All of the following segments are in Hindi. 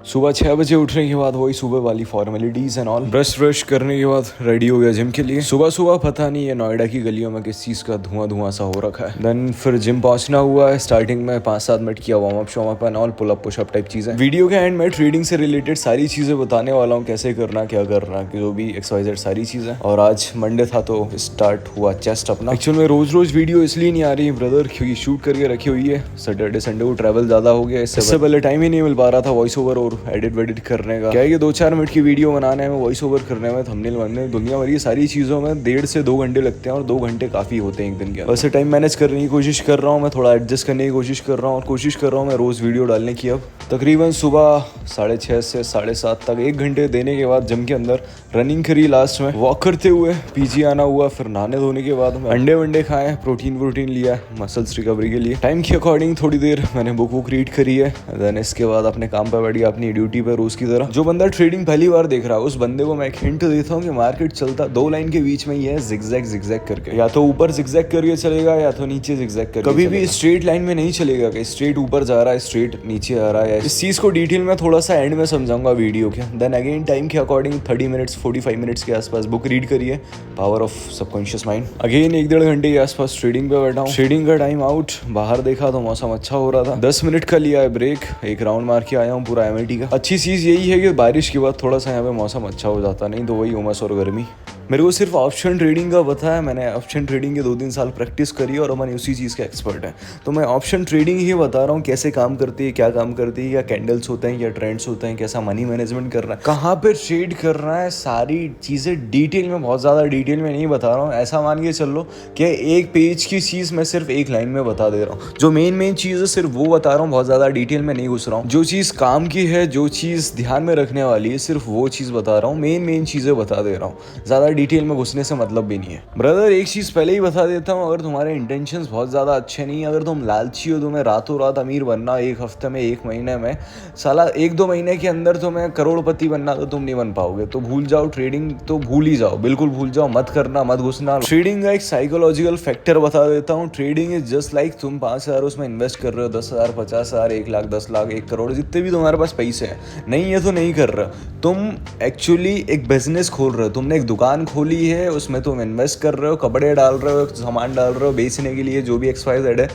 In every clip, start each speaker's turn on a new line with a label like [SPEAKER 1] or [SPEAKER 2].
[SPEAKER 1] सुबह 6 बजे उठने के बाद वही सुबह वाली फॉर्मेलिटीज एंड ऑल, ब्रश करने के बाद रेडी हो गया जिम के लिए। सुबह सुबह पता नहीं है नोएडा की गलियों में किस चीज़ का धुआं सा हो रखा है। देन फिर जिम पहुंचना हुआ है। स्टार्टिंग में 5-7 मिनट किया वार्म अप शॉर्म and all, pull up push up type चीज़ें। वीडियो के एंड में ट्रेडिंग से रिलेटेड सारी चीज़ें बताने वाला हूँ, कैसे करना, क्या करना, जो भी XYZ सारी चीज़ें। और आज मंडे था तो स्टार्ट हुआ चेस्ट अपना। एक्चुअल में रोज वीडियो इसलिए नहीं आ रही ब्रदर क्योंकि शूट करके रखी हुई है। सैटरडे संडे को ट्रैवल ज़्यादा हो गया, इससे पहले टाइम ही नहीं मिल पा रहा था वॉइस ओवर और एडिट वेडिट करने का। क्या है कि 2-4 मिनट की वीडियो बनाने में, वॉइस ओवर करने में, थंबनेल बनने, दुनिया भर की सारी चीज़ों में 1.5 से 2 घंटे लगते हैं और 2 घंटे काफ़ी होते हैं एक दिन के। वैसे टाइम मैनेज करने की कोशिश कर रहा हूँ मैं, थोड़ा एडजस्ट करने की कोशिश कर रहा हूँ और कोशिश कर रहा हूँ मैं रोज़ वीडियो डालने की। अब तकरीबन सुबह 6:30 से 7:30 तक 1 घंटे देने के बाद जिम के अंदर रनिंग करी, लास्ट में वॉक करते हुए PG आना हुआ। फिर नहाने धोने के बाद अंडे वंडे खाए, प्रोटीन लिया मसल्स रिकवरी के लिए। टाइम के अकॉर्डिंग थोड़ी देर मैंने बुक रीड करी है। देन इसके बाद अपने काम पर बैठ गया, अपनी ड्यूटी पर रोज़ की तरह। जो बंदा ट्रेडिंग पहली बार देख रहा है उस बंदे को मैं एक हिंट देता हूँ कि मार्केट चलता 2 लाइन के बीच में ही है, जिगजैग करके। या तो ऊपर जिगजैग करके चलेगा या तो नीचे जिगजैग करके। कभी भी स्ट्रेट लाइन में नहीं चलेगा कि स्ट्रेट ऊपर जा रहा है स्ट्रेट नीचे आ रहा है। इस चीज को डिटेल में थोड़ा सा एंड में समझाऊंगा वीडियो के। देन अगेन टाइम के अकॉर्डिंग 30 मिनट्स 45 मिनट्स के आसपास बुक रीड करिए, power of subconscious mind. Again 1-1.5 घंटे के आसपास ट्रेडिंग पे बैठा हूँ। ट्रेडिंग का टाइम आउट, बाहर देखा तो मौसम अच्छा हो रहा था। 10 मिनट का लिया है ब्रेक, एक राउंड मार के आया हूँ पूरा MIT का। अच्छी चीज यही है कि बारिश के बाद थोड़ा सा यहाँ पे मौसम अच्छा हो जाता, नहीं तो वही उमस और गर्मी। मेरे को सिर्फ ऑप्शन ट्रेडिंग का पता है, मैंने ऑप्शन ट्रेडिंग के 2-3 साल प्रैक्टिस करी और हमारी उसी चीज़ के एक्सपर्ट हैं। तो मैं ऑप्शन ट्रेडिंग ही बता रहा हूँ, कैसे काम करती है, क्या काम करती है, क्या कैंडल्स होते हैं, क्या ट्रेंड्स होते हैं, कैसा मनी मैनेजमेंट करना है, कहाँ पे ट्रेड करना है, सारी चीज़ें डिटेल में, बहुत ज़्यादा डिटेल में नहीं बता रहा हूँ। ऐसा मान के चल लो कि एक पेज की चीज़ मैं सिर्फ एक लाइन में बता दे रहा हूँ। जो मेन चीज़ है सिर्फ वो बता रहा हूँ, बहुत ज़्यादा डिटेल में नहीं घुस रहा हूँ। जो चीज़ काम की है, जो चीज़ ध्यान में रखने वाली है, सिर्फ वो चीज़ बता रहा हूँ। मेन चीज़ें बता दे रहा हूँ, ज़्यादा डिटेल में घुसने से मतलब भी नहीं है। ब्रदर एक चीज पहले ही बता देता हूँ, अगर तुम्हारे इंटेंशंस बहुत ज्यादा अच्छे नहीं है, अगर तुम लालची हो, तुम्हें रातों रात अमीर बनना, 1 हफ्ते में, 1 महीने में, साला 1-2 महीने के अंदर तुम्हें करोड़पति बनना, तो तुम नहीं बन पाओगे। तो भूल जाओ ट्रेडिंग, तो भूल ही जाओ, बिल्कुल भूल जाओ, मत करना, मत घुसना। ट्रेडिंग का एक साइकोलॉजिकल फैक्टर बता देता हूँ। ट्रेडिंग इज जस्ट लाइक तुम 5,000 उसमें इन्वेस्ट कर रहे हो, 10,000, 50,000, 1 लाख, 10 लाख, 1 करोड़, जितने भी तुम्हारे पास पैसे हैं, नहीं है तो नहीं कर रहे। तुम एक्चुअली एक बिजनेस खोल रहे हो, तुमने एक दुकान खोली है, उसमें तुम इन्वेस्ट कर रहे हो, कपड़े डाल रहे हो, सामान डाल रहे हो बेचने के लिए, जो भी XYZ है,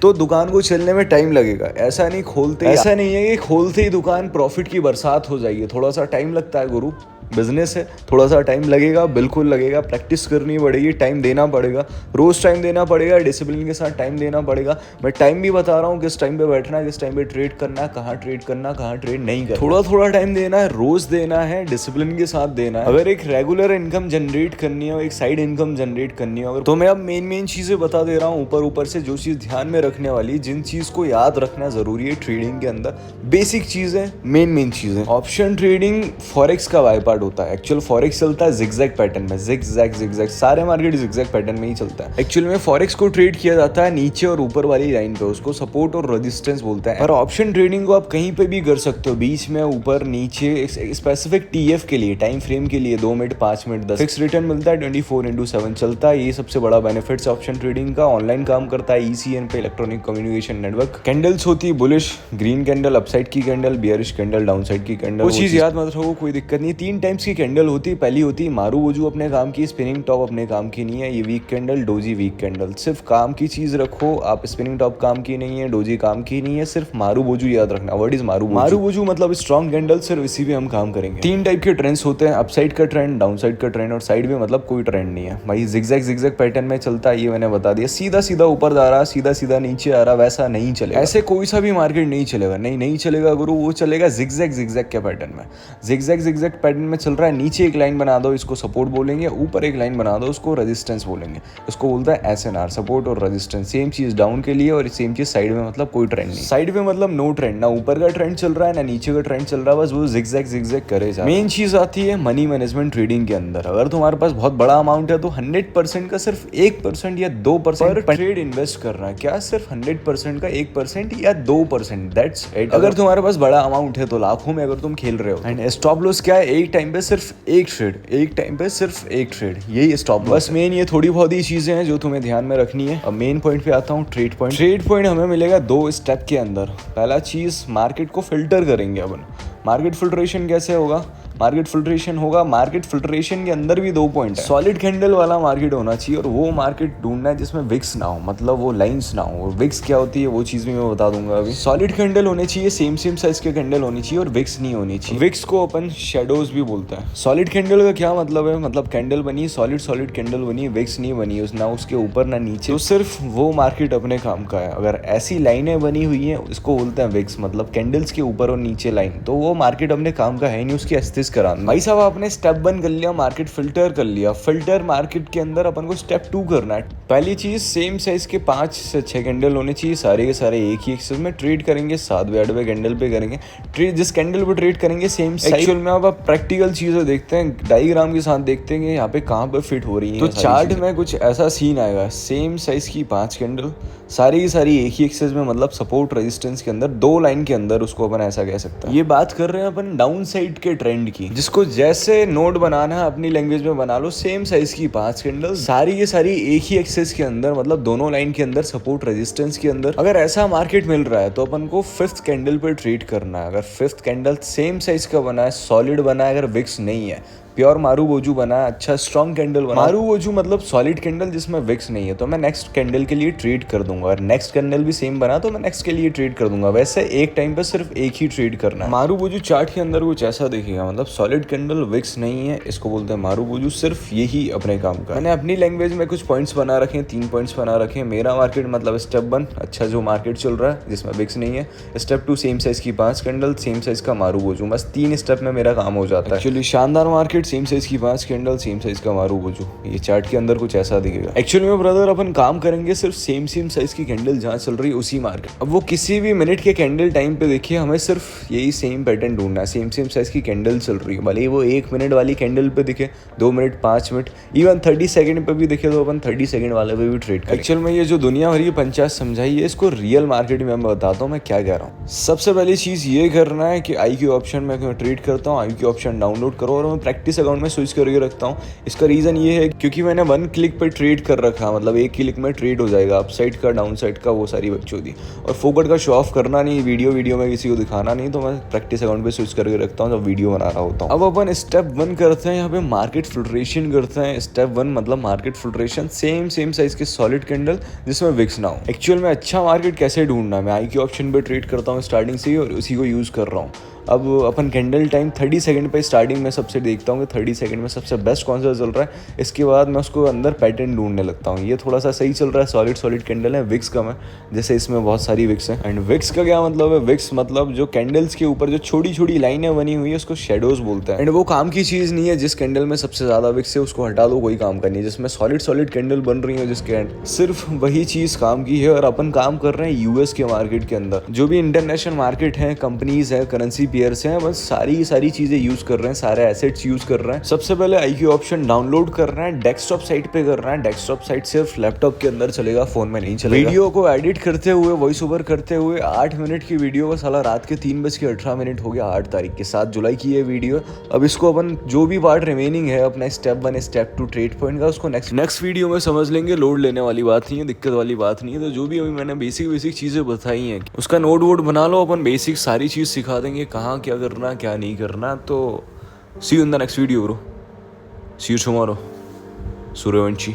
[SPEAKER 1] तो दुकान को चलने में टाइम लगेगा। ऐसा नहीं है कि खोलते ही दुकान प्रॉफिट की बरसात हो जाएगी। थोड़ा सा टाइम लगता है गुरु, बिजनेस है, थोड़ा सा टाइम लगेगा, बिल्कुल लगेगा। प्रैक्टिस करनी पड़ेगी, टाइम देना पड़ेगा, रोज टाइम देना पड़ेगा, डिसिप्लिन के साथ टाइम देना पड़ेगा। मैं टाइम भी बता रहा हूँ, किस टाइम पे बैठना है, किस टाइम पे ट्रेड करना है, कहाँ ट्रेड करना, कहाँ ट्रेड नहीं करना। थोड़ा टाइम देना है, रोज देना है, डिसिप्लिन के साथ देना है। अगर एक रेगुलर इनकम जनरेट करनी है, एक साइड इनकम जनरेट करनी है, तो मैं अब मेन चीजें बता दे रहा हूँ ऊपर से, जो चीज ध्यान में रखने वाली, जिन चीज को याद रखना जरूरी है ट्रेडिंग के अंदर, बेसिक चीजें, मेन चीजें। ऑप्शन ट्रेडिंग फॉरेक्स का बाय पार्ट होता है। एक्चुअल फॉरेक्स चलता है जिगजैग पैटर्न में, जिगजैग, सारे मार्केट जिगजैग पैटर्न में ही चलता है। एक्चुअल में फॉरेक्स को ट्रेड किया जाता है नीचे और ऊपर वाली लाइन पे, उसको सपोर्ट और रेजिस्टेंस बोलते हैं। पर ऑप्शन ट्रेडिंग को आप कहीं पे भी कर सकते हो, बीच में, ऊपर, नीचे, स्पेसिफिक TF के लिए, टाइम फ्रेम के लिए 2 मिनट, 5 मिनट, 10 फिक्स रिटर्न मिलता है, 24/7 चलता है। ये सबसे बड़ा बेनिफिट्स ऑप्शन ट्रेडिंग का। ऑनलाइन काम करता है ECN पे, इलेक्ट्रॉनिक कम्युनिकेशन नेटवर्क। कैंडल्स होती है बुलिश, ग्रीन कैंडल, अपसाइड की कैंडल, बियरिश कैंडल, डाउनसाइड की कैंडल। वो चीज याद मत रखो, कोई दिक्कत नहीं। 3 टाइप्स की कैंडल होती है। पहली होती है मारूबोजू, अपने काम की। स्पिनिंग टॉप अपने काम की नहीं है। ये weak candle, doji weak candle. सिर्फ काम की चीज रखो आप। स्पिनिंग टॉप काम की नहीं है, डोजी काम की नहीं है, सिर्फ मारूबोजू याद रखना। व्हाट इज मारूबोजू मतलब स्ट्रॉन्ग कैंडल, सिर्फ इसी पे हम काम करेंगे। 3 टाइप के ट्रेंड्स होते हैं, अपसाइड का ट्रेंड, डाउनसाइड का ट्रेंड और साइड में मतलब कोई ट्रेंड नहीं है भाई। जिगजैग पैटर्न में चलता है, ये मैंने बता दिया। सीधा ऊपर जा रहा, सीधा नीचे आ रहा, वैसा नहीं चलेगा। ऐसे कोई सा भी मार्केट नहीं चलेगा, नहीं चलेगा गुरु। वो चलेगा जिगजैग के पैटर्न में। जिगजैग पैटर्न में चल रहा है, नीचे एक लाइन बना दो, इसको सपोर्ट बोलेंगे, ऊपर एक लाइन बना दो, उसको रेजिस्टेंस बोलेंगे। उसको बोलता है SNR, सपोर्ट और रेजिस्टेंस। सेम चीज डाउन के लिए और सेम चीज साइड में, मतलब कोई ट्रेंड नहीं। साइड में मतलब नो ट्रेंड, ना ऊपर का ट्रेंड चल रहा है ना नीचे का ट्रेंड चल रहा है, बस वो जिगजैग करे जा। मेन चीज आती है मनी मैनेजमेंट ट्रेडिंग के अंदर। अगर तुम्हारे पास बहुत बड़ा अमाउंट है तो 100% का सिर्फ 1% या 2% पर ट्रेड इन्वेस्ट करना है। क्या सिर्फ 100% का 1% या 2%, दैट्स इट। अगर तुम्हारे पास बड़ा अमाउंट है तो लाखों में अगर तुम खेल रहे हो। एंड स्टॉप लॉस क्या है? एक टाइम पे सिर्फ एक ट्रेड, यही स्टॉप लॉस। बस मेन ये थोड़ी बहुत ही चीजें हैं जो तुम्हें ध्यान में रखनी है। अब मेन पॉइंट पे आता हूँ, ट्रेड पॉइंट हमें मिलेगा 2 स्टेप के अंदर। पहला चीज, मार्केट को फिल्टर करेंगे अपन। मार्केट फिल्ट्रेशन कैसे होगा? मार्केट फिल्ट्रेशन होगा, मार्केट फिल्ट्रेशन के अंदर भी 2 पॉइंट है। सॉलिड कैंडल वाला मार्केट होना चाहिए और वो मार्केट ढूंढना है जिसमें विक्स ना हो, मतलब वो लाइंस ना हो। विक्स क्या होती है वो चीज भी मैं बता दूंगा अभी। सॉलिड कैंडल होने चाहिए, सेम साइज के कैंडल होनी चाहिए और विक्स नहीं होनी चाहिए। विक्स को अपन शेडोज भी बोलते हैं। सॉलिड कैंडल का क्या मतलब है? मतलब कैंडल बनी, सॉलिड कैंडल बनी, विक्स नहीं बनी, ना उसके ऊपर ना नीचे, तो सिर्फ वो मार्केट अपने काम का है। अगर ऐसी लाइनें बनी हुई हैं उसको बोलते हैं विक्स, मतलब कैंडल्स के ऊपर और नीचे लाइन, तो वो मार्केट अपने काम का है नहीं, उसकी एस्थेटिक्स कराना। भाई साहब आपने स्टेप 1 कर लिया, मार्केट फिल्टर कर लिया। फिल्टर मार्केट के अंदर अपन को स्टेप 2 करना है। पहली चीज, सेम साइज के 5 से 6 कैंडल होने चाहिए, सारे के सारे एक ही एक्सेस में ट्रेड करेंगे, 7वें कैंडल पे करेंगे ट्रेड। जिस कैंडल पे ट्रेड करेंगे सेम साइज। एक्चुअल में आप प्रैक्टिकल चीजें देखते हैं, डायग्राम के साथ देखते हैं यहाँ पे कहाँ पे फिट हो रही है। तो चार्ट में कुछ ऐसा सीन आएगा, सेम साइज की 5 कैंडल, सारी की सारी एक ही एक्सेस में, मतलब सपोर्ट रेजिस्टेंस के अंदर 2 लाइन के अंदर, उसको अपन ऐसा कह सकते हैं। ये बात कर रहे हैं अपन डाउन साइड के ट्रेंड की, जिसको जैसे नोट बनाना है अपनी लैंग्वेज में बना लो। सेम साइज की 5 कैंडल, सारी की सारी एक ही एक्सेस के अंदर, मतलब दोनों लाइन के अंदर, सपोर्ट रेजिस्टेंस के अंदर। अगर ऐसा मार्केट मिल रहा है तो अपन को 5th कैंडल पे ट्रेड करना है। अगर 5th कैंडल सेम साइज का बना है, सॉलिड बना है, अगर विक्स नहीं है, प्योर मारूबोजू बना है, अच्छा स्ट्रॉन्ग कैंडल बना। मारूबोजू मतलब सॉलिड कैंडल जिसमें विक्स नहीं है, तो मैं नेक्स्ट कैंडल के लिए ट्रेड कर दूंगा। और नेक्स्ट कैंडल भी सेम बना तो मैं नेक्स्ट के लिए ट्रेड कर दूंगा। वैसे एक टाइम पे सिर्फ एक ही ट्रेड करना है। मारूबोजू चार्ट के अंदर कुछ ऐसा दिखेगा, मतलब सॉलिड कैंडल, विक्स नहीं है, इसको बोलते हैं मारूबोजू, सिर्फ यही अपने काम का। मैंने अपनी लैंग्वेज में कुछ पॉइंट्स बना रखे हैं, 3 पॉइंट्स बना रखे हैं। मेरा मार्केट मतलब स्टेप 1 अच्छा जो मार्केट चल रहा है जिसमें विक्स नहीं है। स्टेप 2 सेम साइज की 5 कैंडल, सेम साइज का मारूबोजू। बस 3 स्टेप में मेरा काम हो जाता है। एक्चुअली शानदार मार्केट, सेम साइज की 5 कैंडल, सेम साइज का मारूबोजू। ये चार्ट के अंदर कुछ ऐसा दिखेगा। एक्चुअली में ब्रदर अपन काम करेंगे सिर्फ सेम साइज की कैंडल जहां चल रही है उसी मार्केट। अब वो किसी भी मिनट के कैंडल टाइम पे देखिए, हमें सिर्फ यही सेम पैटर्न ढूंढना है। सेम साइज की कैंडल चल रही है, भले ही वो 1 मिनट वाली कैंडल पे दिखे, 2 मिनट, 5 मिनट, इवन 30 सेकंड पे भी दिखे तो अपन 30 सेकंड वाले पे भी ट्रेड करें। एक्चुअल में ये जो दुनिया भर की पंचायत समझाई है, इसको रियल मार्केट में मैं बताता हूँ मैं क्या कह रहा हूँ। सबसे पहली चीज ये करना है कि IQ ऑप्शन में ट्रेड करता हूँ, IQ ऑप्शन डाउनलोड करो और मैं प्रैक्टिस अकाउंट में स्विच करके रखता हूँ। इसका रीजन ये है क्योंकि मैंने 1 क्लिक पे ट्रेड कर रखा, मतलब 1 क्लिक में ट्रेड हो जाएगा, अपसाइड का, डाउन साइड का, वो सारी बकचोदी। और फोकट का शो ऑफ करना नहीं, वीडियो में किसी को दिखाना नहीं, तो मैं प्रैक्टिस अकाउंट पे स्विच करके रखता हूँ जब वीडियो बना रहा होता हूँ। अब अपन स्टेप 1 करते हैं, यहाँ पे मार्केट फिल्ट्रेशन करते हैं। स्टेप 1 मतलब मार्केट फिल्ट्रेशन, सेम साइज के सॉलिड कैंडल जिसमें विक्स ना हो। एक्चुअल में अच्छा मार्केट कैसे ढूंढना है, मैं IQ ऑप्शन पे ट्रेड करता हूँ स्टार्टिंग से ही और उसी को यूज कर रहा हूँ। अब अपन कैंडल टाइम 30 सेकंड पे स्टार्टिंग में सबसे देखता हूँ कि 30 सेकंड में सबसे बेस्ट कौन सा चल रहा है। इसके बाद मैं उसको अंदर पैटर्न ढूंढने लगता हूँ। ये थोड़ा सा सही चल रहा है, सॉलिड कैंडल है, विक्स कम है, जैसे इसमें बहुत सारी विक्स है। एंड विक्स का क्या मतलब है? विक्स मतलब जो कैंडल्स के ऊपर जो छोटी छोटी लाइनें बनी हुई है उसको शेडोज बोलते हैं। एंड वो काम की चीज नहीं है। जिस कैंडल में सबसे ज्यादा विक्स है उसको हटा दो, कोई काम का नहीं। जिसमें सॉलिड कैंडल बन रही है जिसके सिर्फ वही चीज काम की है। और अपन काम कर रहे हैं US के मार्केट के अंदर। जो भी इंटरनेशनल मार्केट है, कंपनीज है, करेंसी पेयर्स हैं, बस सारी चीजें यूज कर रहे हैं, सारे एसेट्स यूज कर रहे हैं। सबसे पहले IQ ऑप्शन डाउनलोड कर रहे हैं, डेस्कटॉप साइट पे कर रहे हैं। डेस्कटॉप साइट सिर्फ लैपटॉप के अंदर चलेगा, फोन में नहीं चलेगा। वीडियो को एडिट करते हुए, वॉइस ओवर करते हुए 8 मिनट की वीडियो को साला रात के 3:18 हो गया, 8 तारीख के 7 जुलाई की ये वीडियो। अब इसको अपन जो भी पार्ट रिमेनिंग है अपना स्टेप 1 स्टेप 2 ट्रेड पॉइंट का, उसको नेक्स्ट वीडियो में समझ लेंगे। लोड लेने वाली बात नहीं है, दिक्कत वाली बात नहीं है। तो जो भी अभी मैंने बेसिक चीजें बताई हैं उसका नोट वोट बना लो। अपन बेसिक सारी चीज सिखा देंगे, कहाँ क्या करना क्या नहीं करना। तो see you in the next video bro, see you tomorrow. Suryavanshi.